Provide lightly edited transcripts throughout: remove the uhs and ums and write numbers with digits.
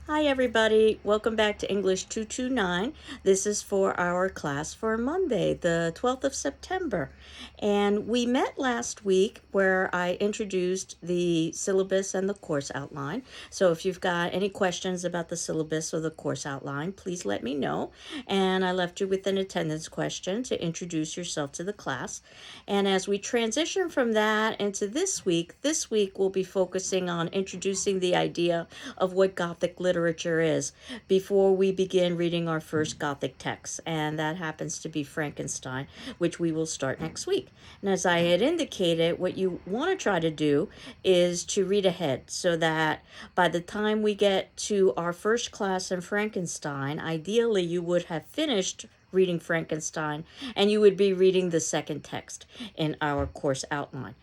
Hi everybody, welcome back to English 229. This is for our class for Monday, the 12th of September. And we met last week where I introduced the syllabus and the course outline. So if you've got any questions about the syllabus or the course outline, please let me know. And I left you with an attendance question to introduce yourself to the class. And as we transition from that into this week we'll be focusing on introducing the idea of what Gothic literature is before we begin reading our first Gothic text, and that happens to be Frankenstein, which we will start next week. And as I had indicated, what you want to try to do is to read ahead so that by the time we get to our first class in Frankenstein, ideally you would have finished reading Frankenstein and you would be reading the second text in our course outline.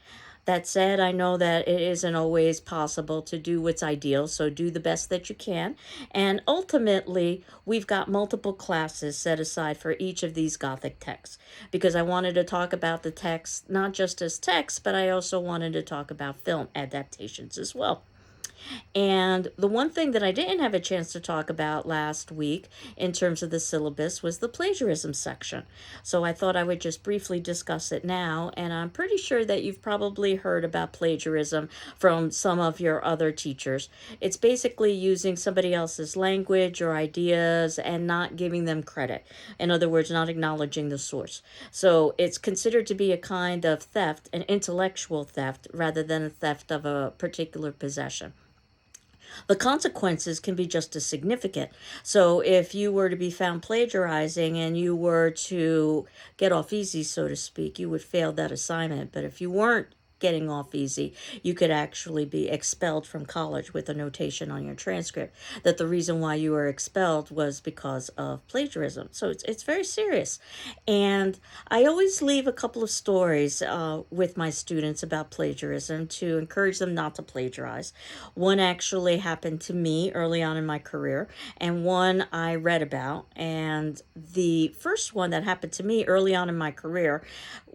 That said, I know that it isn't always possible to do what's ideal, so do the best that you can. And ultimately, we've got multiple classes set aside for each of these Gothic texts because I wanted to talk about the text not just as text, but I also wanted to talk about film adaptations as well. And the one thing that I didn't have a chance to talk about last week in terms of the syllabus was the plagiarism section. So I thought I would just briefly discuss it now. And I'm pretty sure that you've probably heard about plagiarism from some of your other teachers. It's basically using somebody else's language or ideas and not giving them credit. In other words, not acknowledging the source. So it's considered to be a kind of theft, an intellectual theft, rather than a theft of a particular possession. The consequences can be just as significant. So if you were to be found plagiarizing and you were to get off easy, so to speak, you would fail that assignment. But if you weren't getting off easy, you could actually be expelled from college with a notation on your transcript that the reason why you were expelled was because of plagiarism. So it's very serious. And I always leave a couple of stories with my students about plagiarism to encourage them not to plagiarize. One actually happened to me early on in my career, and one I read about. And the first one that happened to me early on in my career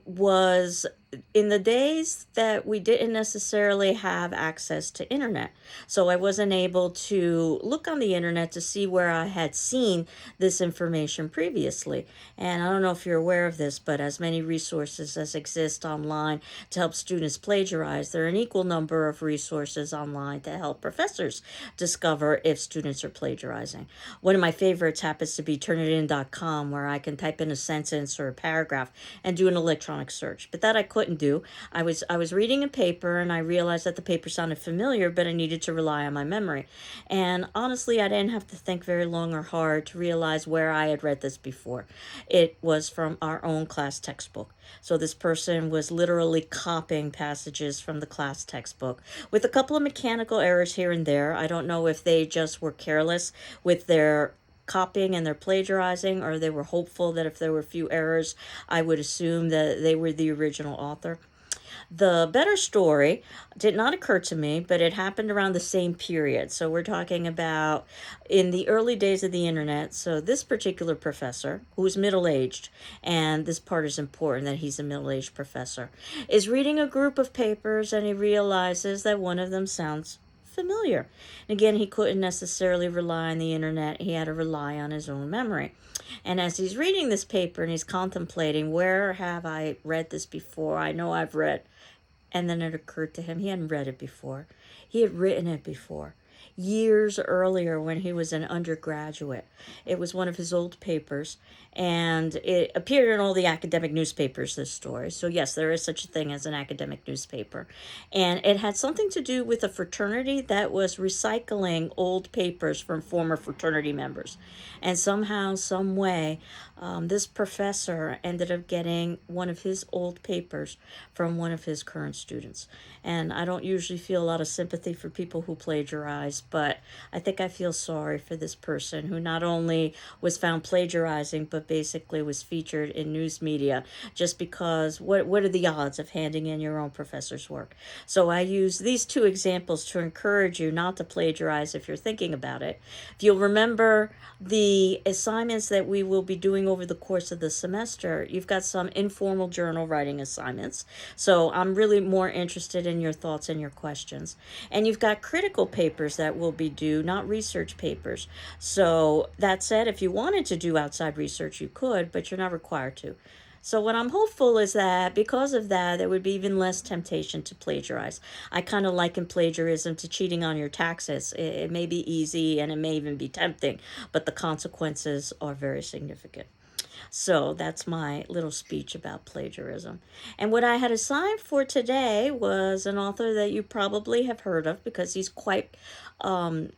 was in the days that we didn't necessarily have access to internet. So I wasn't able to look on the internet to see where I had seen this information previously. And I don't know if you're aware of this, but as many resources as exist online to help students plagiarize, there are an equal number of resources online to help professors discover if students are plagiarizing. One of my favorites happens to be Turnitin.com, where I can type in a sentence or a paragraph and do an electronic search. But that I couldn't do. I was reading a paper and I realized that the paper sounded familiar, but I needed to rely on my memory. And honestly, I didn't have to think very long or hard to realize where I had read this before. It was from our own class textbook. So this person was literally copying passages from the class textbook with a couple of mechanical errors here and there. I don't know if they just were careless with their copying and they're plagiarizing, or they were hopeful that if there were a few errors, I would assume that they were the original author. The better story did not occur to me, but it happened around the same period. So we're talking about in the early days of the internet. So this particular professor, who's middle-aged, and this part is important that he's a middle-aged professor, is reading a group of papers and he realizes that one of them sounds familiar. And again, he couldn't necessarily rely on the internet. He had to rely on his own memory. And as he's reading this paper and he's contemplating, where have I read this before? I know I've read. And then it occurred to him he hadn't read it before. He had written it before, years earlier when he was an undergraduate. It was one of his old papers, and it appeared in all the academic newspapers, this story. So yes, there is such a thing as an academic newspaper. And it had something to do with a fraternity that was recycling old papers from former fraternity members. And somehow, some way, this professor ended up getting one of his old papers from one of his current students. And I don't usually feel a lot of sympathy for people who plagiarize, but I think I feel sorry for this person who not only was found plagiarizing, but basically was featured in news media just because what are the odds of handing in your own professor's work? So I use these two examples to encourage you not to plagiarize if you're thinking about it. If you'll remember the assignments that we will be doing over the course of the semester, you've got some informal journal writing assignments. So I'm really more interested in your thoughts and your questions. And you've got critical papers that that will be due, not research papers. So that said, if you wanted to do outside research, you could, but you're not required to. So what I'm hopeful is that because of that, there would be even less temptation to plagiarize. I kind of liken plagiarism to cheating on your taxes. It may be easy and it may even be tempting, but the consequences are very significant. So that's my little speech about plagiarism. And what I had assigned for today was an author that you probably have heard of because he's quite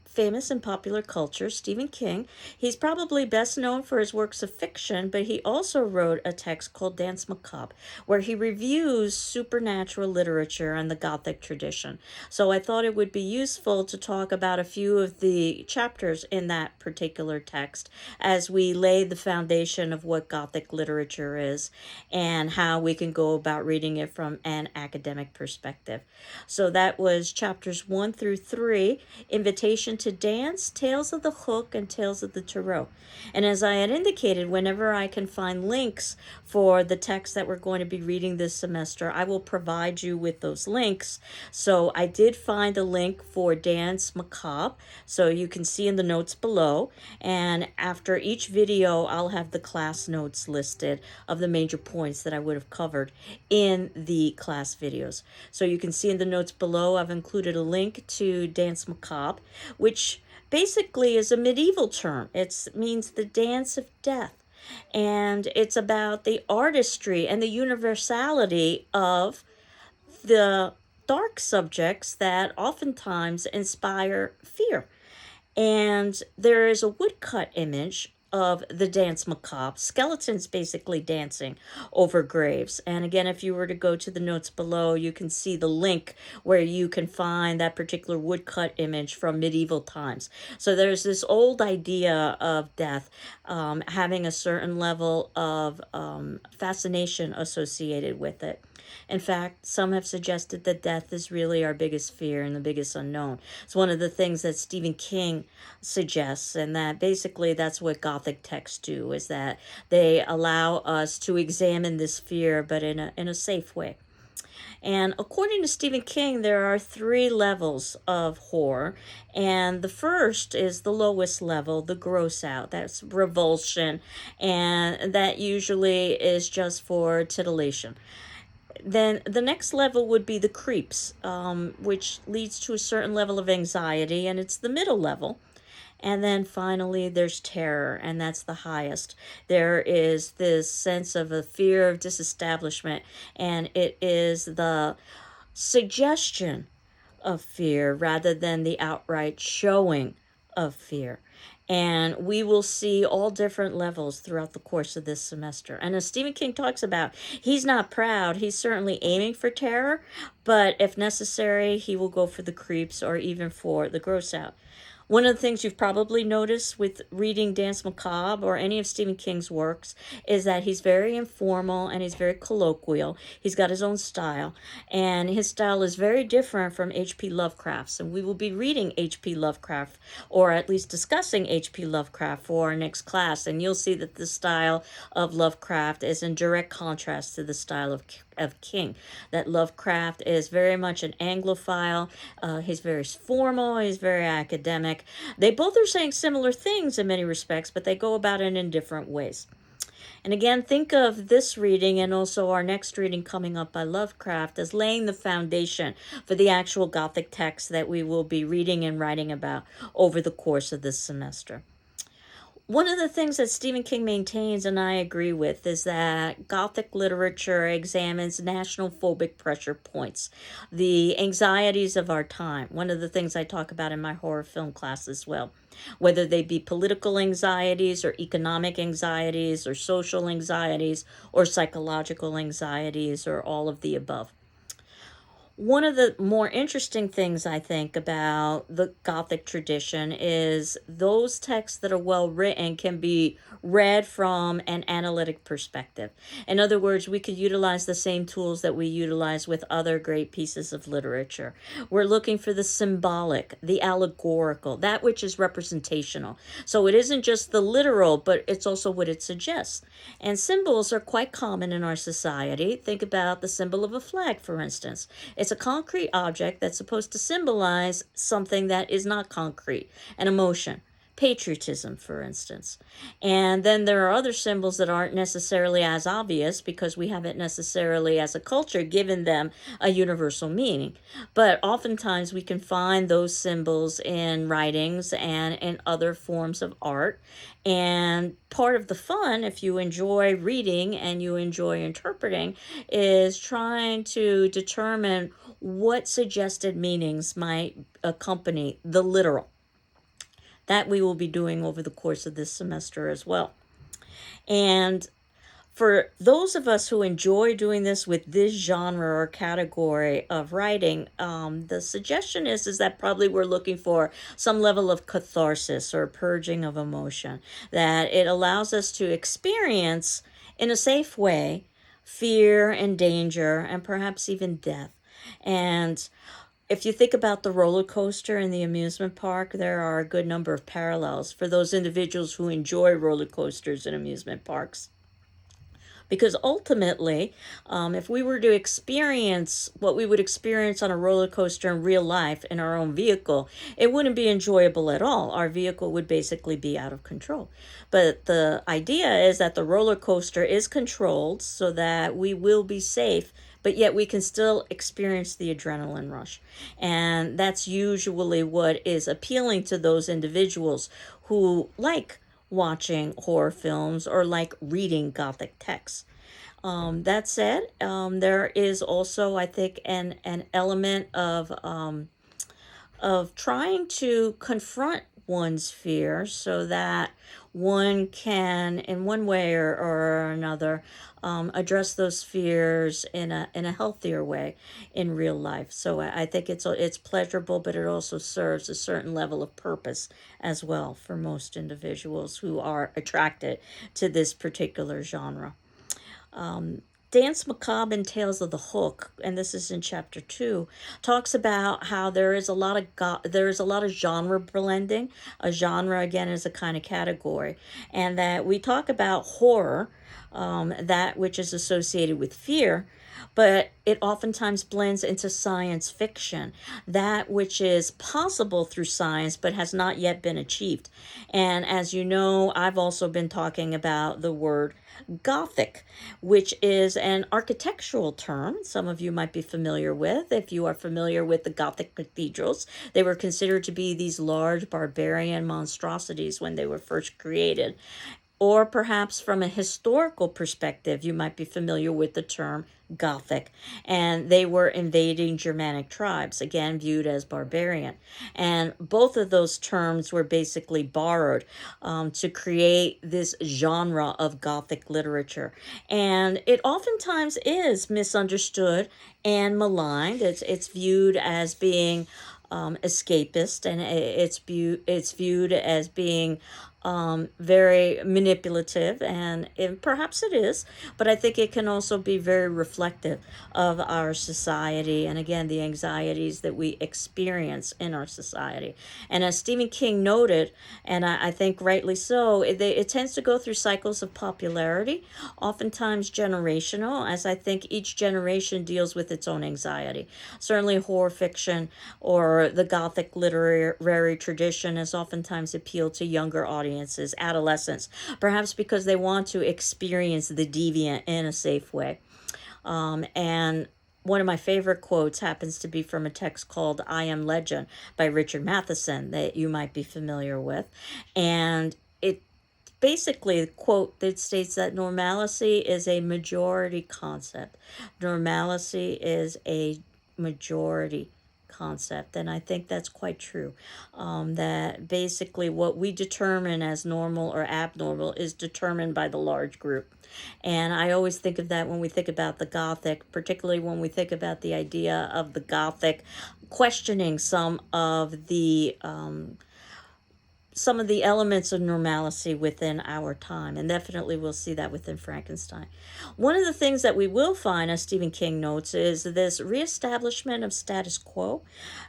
famous in popular culture, Stephen King. He's probably best known for his works of fiction, but he also wrote a text called Danse Macabre, where he reviews supernatural literature and the Gothic tradition. So I thought it would be useful to talk about a few of the chapters in that particular text as we lay the foundation of what Gothic literature is and how we can go about reading it from an academic perspective. So that was chapters 1 through 3, Invitation to Dance, Tales of the Hook, and Tales of the Tarot. And as I had indicated, whenever I can find links for the text that we're going to be reading this semester, I will provide you with those links. So I did find a link for Danse Macabre, so you can see in the notes below. And after each video, I'll have the class notes listed of the major points that I would have covered in the class videos. So you can see in the notes below, I've included a link to Danse Macabre, which basically is a medieval term. It means the dance of death. And it's about the artistry and the universality of the dark subjects that oftentimes inspire fear. And there is a woodcut image of the Danse Macabre, skeletons basically dancing over graves. And again, if you were to go to the notes below, you can see the link where you can find that particular woodcut image from medieval times. So there's this old idea of death having a certain level of fascination associated with it. In fact, some have suggested that death is really our biggest fear and the biggest unknown. It's one of the things that Stephen King suggests, and that basically that's what Gothic texts do, is that they allow us to examine this fear, but in a safe way. And according to Stephen King, there are 3 levels of horror. And the first is the lowest level, the gross out. That's revulsion. And that usually is just for titillation. Then the next level would be the creeps, which leads to a certain level of anxiety, and it's the middle level. And then finally, there's terror, and that's the highest. There is this sense of a fear of disestablishment, and it is the suggestion of fear rather than the outright showing of fear. And we will see all different levels throughout the course of this semester. And as Stephen King talks about, he's not proud. He's certainly aiming for terror, but if necessary, he will go for the creeps or even for the gross out. One of the things you've probably noticed with reading Danse Macabre or any of Stephen King's works is that he's very informal and he's very colloquial. He's got his own style, and his style is very different from H.P. Lovecraft's. And we will be reading H.P. Lovecraft, or at least discussing H.P. Lovecraft for our next class, and you'll see that the style of Lovecraft is in direct contrast to the style of King. That Lovecraft is very much an Anglophile. He's very formal. He's very academic. They both are saying similar things in many respects, but they go about it in different ways. And again, think of this reading and also our next reading coming up by Lovecraft as laying the foundation for the actual Gothic text that we will be reading and writing about over the course of this semester. One of the things that Stephen King maintains, and I agree with, is that Gothic literature examines national phobic pressure points, the anxieties of our time. One of the things I talk about in my horror film class as well, whether they be political anxieties or economic anxieties or social anxieties or psychological anxieties or all of the above. One of the more interesting things I think about the Gothic tradition is those texts that are well written can be read from an analytic perspective. In other words, we could utilize the same tools that we utilize with other great pieces of literature. We're looking for the symbolic, the allegorical, that which is representational. So it isn't just the literal, but it's also what it suggests. And symbols are quite common in our society. Think about the symbol of a flag, for instance. It's It's a concrete object that's supposed to symbolize something that is not concrete, an emotion. Patriotism, for instance. And then there are other symbols that aren't necessarily as obvious because we haven't necessarily, as a culture, given them a universal meaning. But oftentimes we can find those symbols in writings and in other forms of art. And part of the fun, if you enjoy reading and you enjoy interpreting, is trying to determine what suggested meanings might accompany the literal. That we will be doing over the course of this semester as well. And for those of us who enjoy doing this with this genre or category of writing, the suggestion is that probably we're looking for some level of catharsis or purging of emotion, that it allows us to experience in a safe way fear and danger and perhaps even death. And if you think about the roller coaster in the amusement park, there are a good number of parallels for those individuals who enjoy roller coasters in amusement parks. Because ultimately, if we were to experience what we would experience on a roller coaster in real life in our own vehicle, it wouldn't be enjoyable at all. Our vehicle would basically be out of control. But the idea is that the roller coaster is controlled so that we will be safe, but yet we can still experience the adrenaline rush. And that's usually what is appealing to those individuals who like watching horror films or like reading Gothic texts. That said, there is also, I think, an element of trying to confront one's fear so that one can, in one way or another, address those fears in a healthier way in real life. So I think it's pleasurable, but it also serves a certain level of purpose as well for most individuals who are attracted to this particular genre. Danse Macabre in Tales of the Hook, and this is in chapter 2, talks about how there is a lot of genre blending. A genre again is a kind of category, and that we talk about horror, that which is associated with fear, but it oftentimes blends into science fiction, that which is possible through science but has not yet been achieved. And as you know, I've also been talking about the word Gothic, which is an architectural term some of you might be familiar with. If you are familiar with the Gothic cathedrals, they were considered to be these large barbarian monstrosities when they were first created. Or perhaps from a historical perspective, you might be familiar with the term Gothic. And they were invading Germanic tribes, again viewed as barbarian. And both of those terms were basically borrowed to create this genre of Gothic literature. And it oftentimes is misunderstood and maligned. It's viewed as being escapist, and it's viewed as being very manipulative, and perhaps it is, but I think it can also be very reflective of our society and again the anxieties that we experience in our society. And as Stephen King noted, and I think rightly so, it tends to go through cycles of popularity, oftentimes generational, as I think each generation deals with its own anxiety. Certainly horror fiction or the Gothic literary tradition has oftentimes appealed to younger audiences, adolescents, perhaps because they want to experience the deviant in a safe way. And one of my favorite quotes happens to be from a text called I Am Legend by Richard Matheson that you might be familiar with. And it basically, the quote that states that normalcy is a majority concept. Normalcy is a majority concept, and I think that's quite true. That basically what we determine as normal or abnormal is determined by the large group. And I always think of that when we think about the Gothic, particularly when we think about the idea of the Gothic questioning some of the some of the elements of normalcy within our time, and definitely we'll see that within Frankenstein. One of the things that we will find, as Stephen King notes, is this reestablishment of status quo.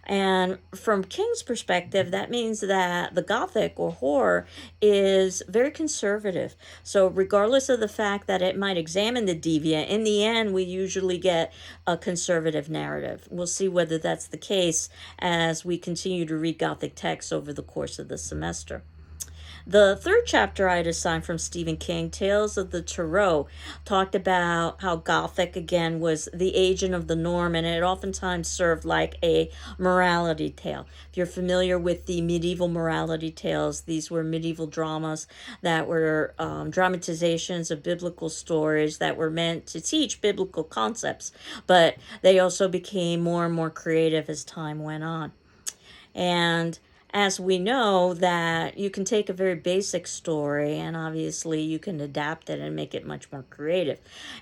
And from King's perspective, that means that the Gothic or horror is very conservative. So, regardless of the fact that it might examine the deviant, in the end, we usually get a conservative narrative. We'll see whether that's the case as we continue to read Gothic texts over the course of the semester. The third chapter I had assigned from Stephen King, Tales of the Tarot, talked about how Gothic, again, was the agent of the norm, and it oftentimes served like a morality tale. If you're familiar with the medieval morality tales, these were medieval dramas that were dramatizations of biblical stories that were meant to teach biblical concepts, but they also became more and more creative as time went on. And as we know, that you can take a very basic story and obviously you can adapt it and make it much more creative.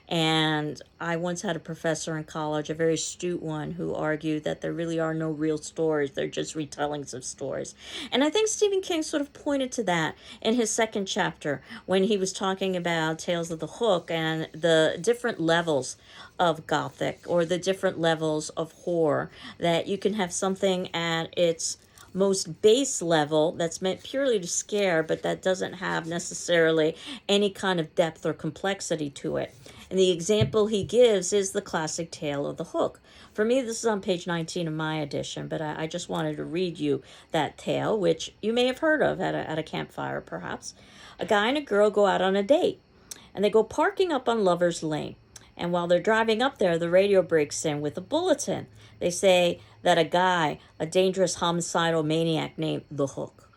And I once had a professor in college, a very astute one, who argued that there really are no real stories, they're just retellings of stories. And I think Stephen King sort of pointed to that in his second chapter when he was talking about Tales of the Hook and the different levels of Gothic, or the different levels of horror, that you can have something at its most base level that's meant purely to scare, but that doesn't have necessarily any kind of depth or complexity to it. And the example he gives is the classic Tale of the Hook. For me, this is on page 19 of my edition, but I just wanted to read you that tale, which you may have heard of at a campfire, perhaps. A guy and a girl go out on a date, and they go parking up on Lover's Lane. And while they're driving up there, the radio breaks in with a bulletin. They say that a guy, a dangerous homicidal maniac named The Hook,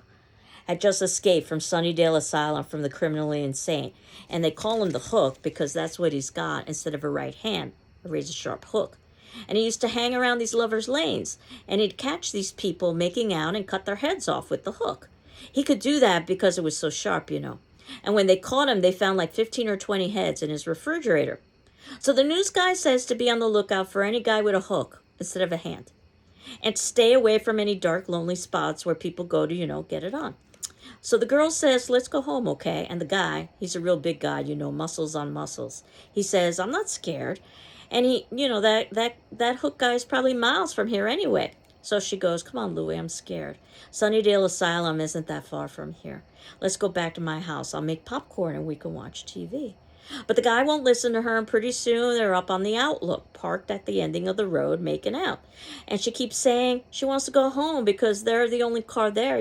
had just escaped from Sunnydale Asylum from the criminally insane. And they call him The Hook because that's what he's got instead of a right hand, a razor-sharp hook. And he used to hang around these lovers' lanes, and he'd catch these people making out and cut their heads off with the hook. He could do that because it was so sharp, you know. And when they caught him, they found like 15 or 20 heads in his refrigerator. So the news guy says to be on the lookout for any guy with a hook instead of a hand, and stay away from any dark, lonely spots where people go to, get it on. So the girl says, let's go home, okay? And the guy, he's a real big guy, muscles on muscles. He says, I'm not scared. And he, that hook guy is probably miles from here anyway. So she goes, come on, Louie, I'm scared. Sunnydale Asylum isn't that far from here. Let's go back to my house. I'll make popcorn and we can watch TV. But the guy won't listen to her, and pretty soon they're up on the Outlook, parked at the ending of the road, making out. And she keeps saying she wants to go home because they're the only car there,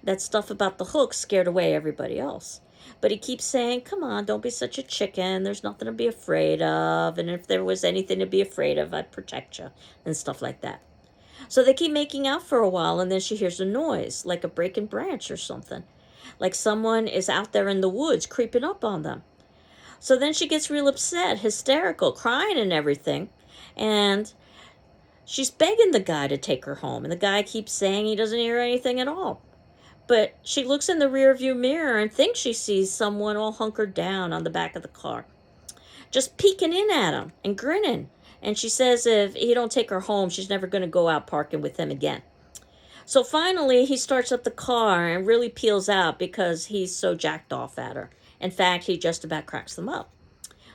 That stuff about the hook scared away everybody else. But he keeps saying, come on, don't be such a chicken. There's nothing to be afraid of. And if there was anything to be afraid of, I'd protect you, and stuff like that. So they keep making out for a while, and then she hears a noise, like a breaking branch or something. Like someone is out there in the woods creeping up on them. So then she gets real upset, hysterical, crying and everything. And she's begging the guy to take her home. And the guy keeps saying he doesn't hear anything at all. But she looks in the rearview mirror and thinks she sees someone all hunkered down on the back of the car, just peeking in at him and grinning. And she says if he don't take her home, she's never going to go out parking with him again. So finally, he starts up the car and really peels out because he's so jacked off at her. In fact, he just about cracks them up.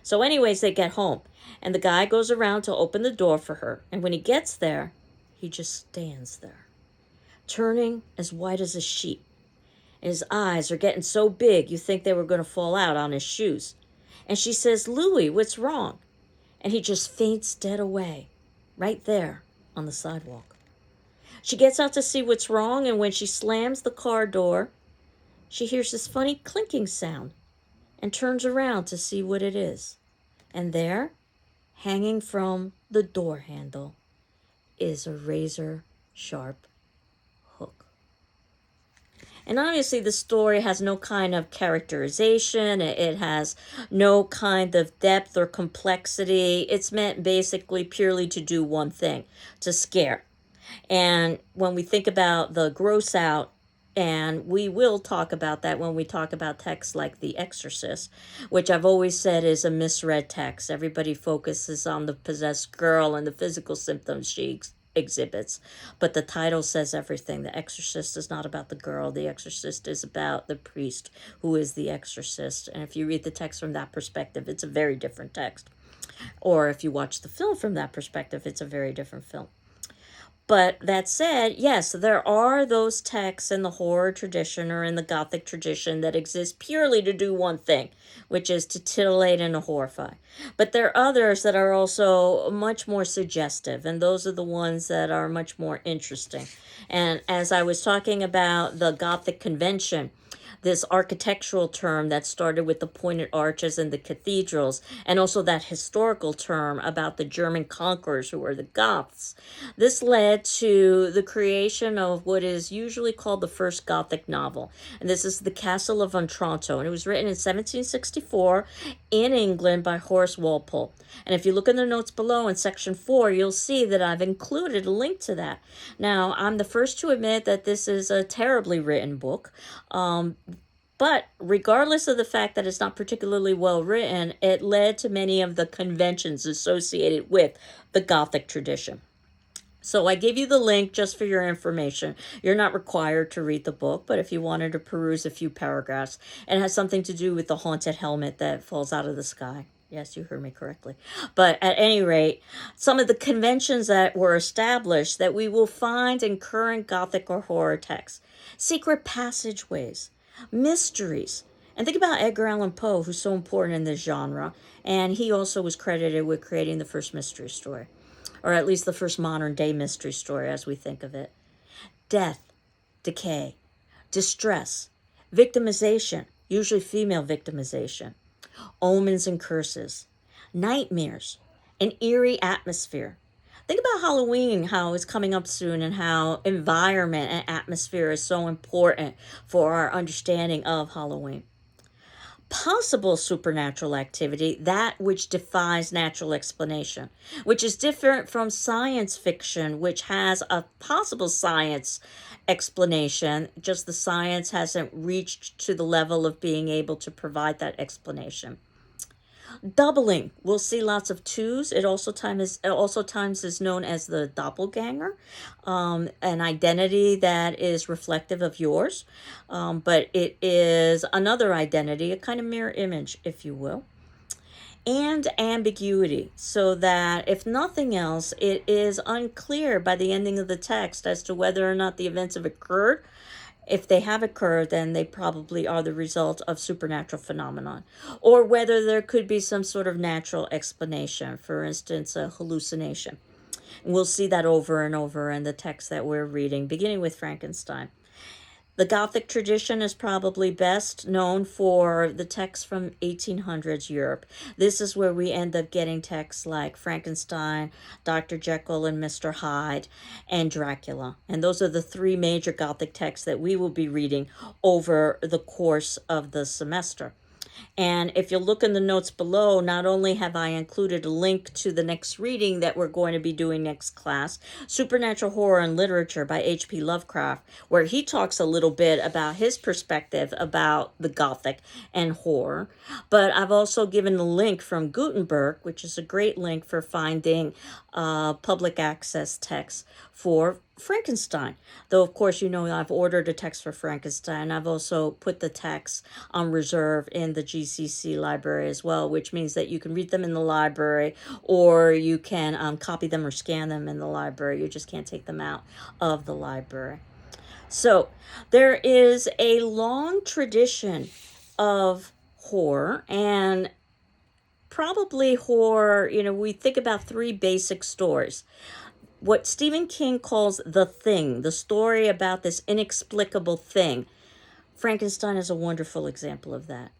So anyways, they get home, and the guy goes around to open the door for her. And when he gets there, he just stands there, turning as white as a sheet. And his eyes are getting so big you think they were going to fall out on his shoes. And she says, Louie, what's wrong? And he just faints dead away, right there on the sidewalk. She gets out to see what's wrong, and when she slams the car door, she hears this funny clinking sound and turns around to see what it is. And there, hanging from the door handle, is a razor-sharp hook. And obviously the story has no kind of characterization. It has no kind of depth or complexity. It's meant basically purely to do one thing, to scare. And when we think about the gross out, and we will talk about that when we talk about texts like The Exorcist, which I've always said is a misread text. Everybody focuses on the possessed girl and the physical symptoms she exhibits, but the title says everything. The Exorcist is not about the girl. The Exorcist is about the priest who is the exorcist. And if you read the text from that perspective, it's a very different text. Or if you watch the film from that perspective, it's a very different film. But that said, yes, there are those texts in the horror tradition or in the Gothic tradition that exist purely to do one thing, which is to titillate and to horrify. But there are others that are also much more suggestive, and those are the ones that are much more interesting. And as I was talking about the Gothic convention, this architectural term that started with the pointed arches and the cathedrals, and also that historical term about the German conquerors who were the Goths. This led to the creation of what is usually called the first Gothic novel. And this is The Castle of Otranto, and it was written in 1764 in England by Horace Walpole. And if you look in the notes below in section 4, you'll see that I've included a link to that. Now, I'm the first to admit that this is a terribly written book. But regardless of the fact that it's not particularly well written, it led to many of the conventions associated with the Gothic tradition. So I gave you the link just for your information. You're not required to read the book, but if you wanted to peruse a few paragraphs, it has something to do with the haunted helmet that falls out of the sky. Yes, you heard me correctly. But at any rate, some of the conventions that were established that we will find in current Gothic or horror texts: secret passageways, mysteries. And think about Edgar Allan Poe, who's so important in this genre, and he also was credited with creating the first mystery story, or at least the first modern day mystery story as we think of it. Death, decay, distress, victimization, usually female victimization, omens and curses, nightmares, an eerie atmosphere. Think about Halloween, how it's coming up soon, and how environment and atmosphere is so important for our understanding of Halloween. Possible supernatural activity, that which defies natural explanation, which is different from science fiction, which has a possible science explanation, just the science hasn't reached to the level of being able to provide that explanation. Doubling, we'll see lots of twos. It also times is known as the doppelganger, an identity that is reflective of yours, but it is another identity, a kind of mirror image, if you will. And ambiguity, so that if nothing else, it is unclear by the ending of the text as to whether or not the events have occurred. If they have occurred, then they probably are the result of supernatural phenomenon, or whether there could be some sort of natural explanation, for instance, a hallucination. And we'll see that over and over in the text that we're reading, beginning with Frankenstein. The Gothic tradition is probably best known for the texts from 1800s Europe. This is where we end up getting texts like Frankenstein, Dr. Jekyll and Mr. Hyde, and Dracula. And those are the three major Gothic texts that we will be reading over the course of the semester. And if you look in the notes below, not only have I included a link to the next reading that we're going to be doing next class, Supernatural Horror and Literature by H.P. Lovecraft, where he talks a little bit about his perspective about the Gothic and horror, but I've also given a link from Gutenberg, which is a great link for finding public access text for Frankenstein. Though, of course, you know I've ordered a text for Frankenstein. I've also put the text on reserve in the GCC library as well, which means that you can read them in the library, or you can copy them or scan them in the library. You just can't take them out of the library. So there is a long tradition of horror, and probably horror, we think about three basic stories. What Stephen King calls The Thing, the story about this inexplicable thing. Frankenstein is a wonderful example of that.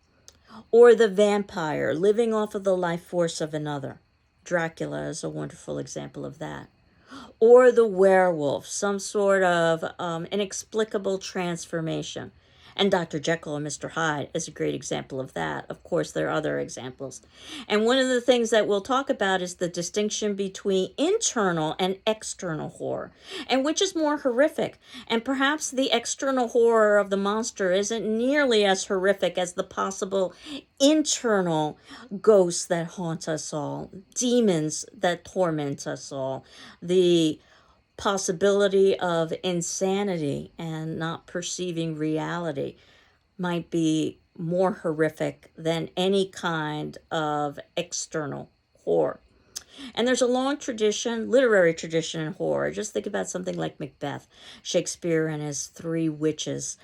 Or the vampire, living off of the life force of another. Dracula is a wonderful example of that. Or the werewolf, some sort of inexplicable transformation. And Dr. Jekyll and Mr. Hyde is a great example of that. Of course, there are other examples. And one of the things that we'll talk about is the distinction between internal and external horror, and which is more horrific. And perhaps the external horror of the monster isn't nearly as horrific as the possible internal ghosts that haunt us all, demons that torment us all, the possibility of insanity and not perceiving reality might be more horrific than any kind of external horror. And there's a long tradition, literary tradition in horror. Just think about something like Macbeth, Shakespeare and his three witches.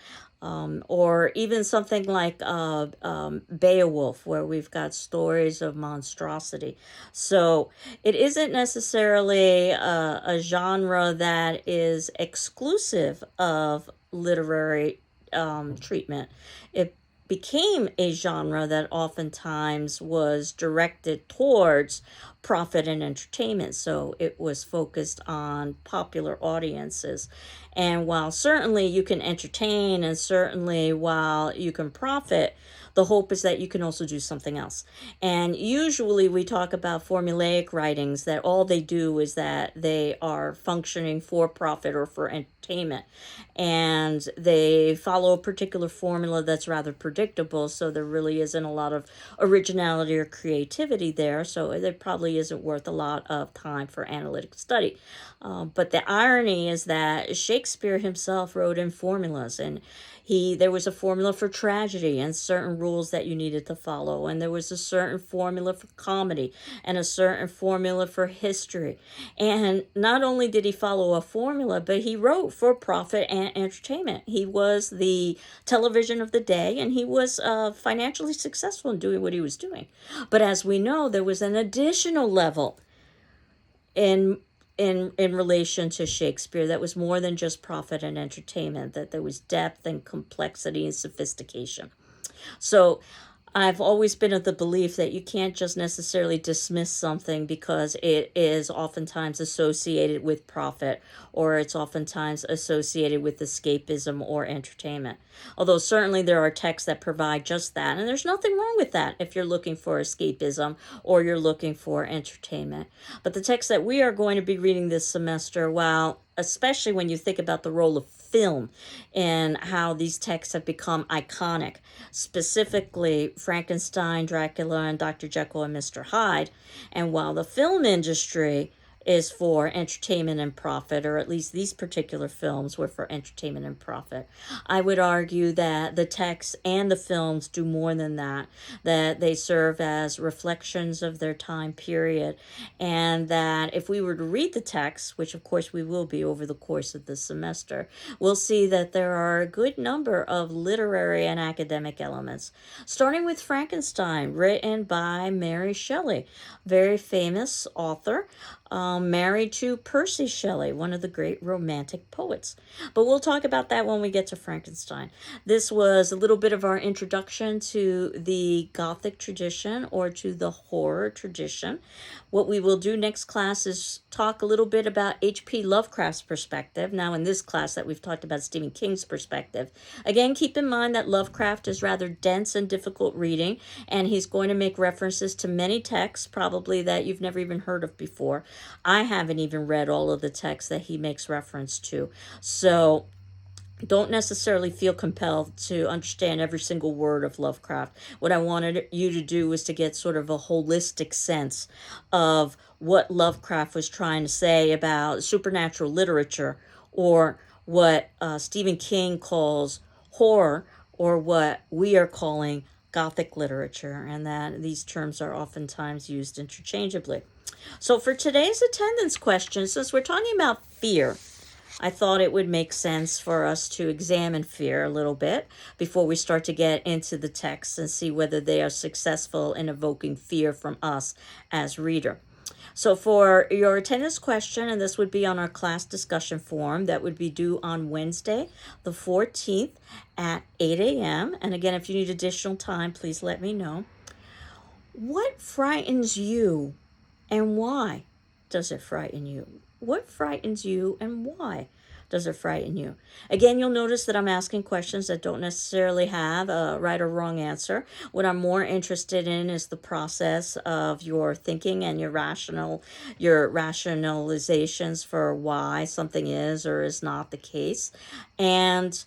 Or even something like Beowulf, where we've got stories of monstrosity. So it isn't necessarily a genre that is exclusive of literary treatment. It became a genre that oftentimes was directed towards profit and entertainment. So it was focused on popular audiences. And while certainly you can entertain and certainly while you can profit, the hope is that you can also do something else. And usually we talk about formulaic writings that all they do is that they are functioning for profit or for entertainment. And they follow a particular formula that's rather predictable, so there really isn't a lot of originality or creativity there. So it probably isn't worth a lot of time for analytic study. But the irony is that Shakespeare himself wrote in formulas, and there was a formula for tragedy and certain rules that you needed to follow, and there was a certain formula for comedy and a certain formula for history. And not only did he follow a formula, but he wrote for profit and entertainment. He was the television of the day, and he was financially successful in doing what he was doing. But as we know, there was an additional level in relation to Shakespeare that was more than just profit and entertainment, that there was depth and complexity and sophistication. So I've always been of the belief that you can't just necessarily dismiss something because it is oftentimes associated with profit or it's oftentimes associated with escapism or entertainment. Although certainly there are texts that provide just that, and there's nothing wrong with that if you're looking for escapism or you're looking for entertainment. But the text that we are going to be reading this semester, while especially when you think about the role of film and how these texts have become iconic, specifically Frankenstein, Dracula, and Dr. Jekyll and Mr. Hyde. And while the film industry is for entertainment and profit, or at least these particular films were for entertainment and profit, I would argue that the texts and the films do more than that, that they serve as reflections of their time period, and that if we were to read the text, which of course we will be over the course of the semester, we'll see that there are a good number of literary and academic elements, starting with Frankenstein, written by Mary Shelley, very famous author, married to Percy Shelley, one of the great romantic poets. But we'll talk about that when we get to Frankenstein. This was a little bit of our introduction to the Gothic tradition or to the horror tradition. What we will do next class is talk a little bit about H.P. Lovecraft's perspective. Now in this class that we've talked about Stephen King's perspective. Again, keep in mind that Lovecraft is rather dense and difficult reading, and he's going to make references to many texts probably that you've never even heard of before. I haven't even read all of the texts that he makes reference to. So don't necessarily feel compelled to understand every single word of Lovecraft. What I wanted you to do was to get sort of a holistic sense of what Lovecraft was trying to say about supernatural literature, or what Stephen King calls horror, or what we are calling Gothic literature, and that these terms are oftentimes used interchangeably. So for today's attendance question, since we're talking about fear, I thought it would make sense for us to examine fear a little bit before we start to get into the text and see whether they are successful in evoking fear from us as reader. So for your attendance question, and this would be on our class discussion forum that would be due on Wednesday, the 14th at 8 a.m. And again, if you need additional time, please let me know. What frightens you and why does it frighten you? What frightens you and why does it frighten you? Again, you'll notice that I'm asking questions that don't necessarily have a right or wrong answer. What I'm more interested in is the process of your thinking and your rationalizations for why something is or is not the case. And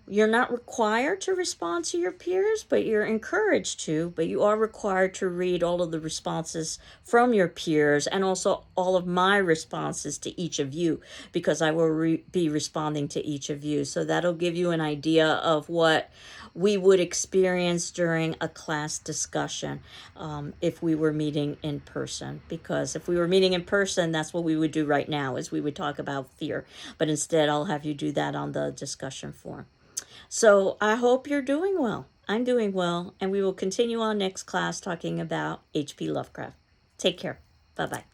You're not required to respond to your peers, but you're encouraged to. But you are required to read all of the responses from your peers and also all of my responses to each of you, because I will be responding to each of you. So that'll give you an idea of what we would experience during a class discussion if we were meeting in person. Because if we were meeting in person, that's what we would do right now, is we would talk about fear. But instead, I'll have you do that on the discussion forum. So I hope you're doing well. I'm doing well, and we will continue on next class talking about H.P. Lovecraft. Take care. Bye-bye.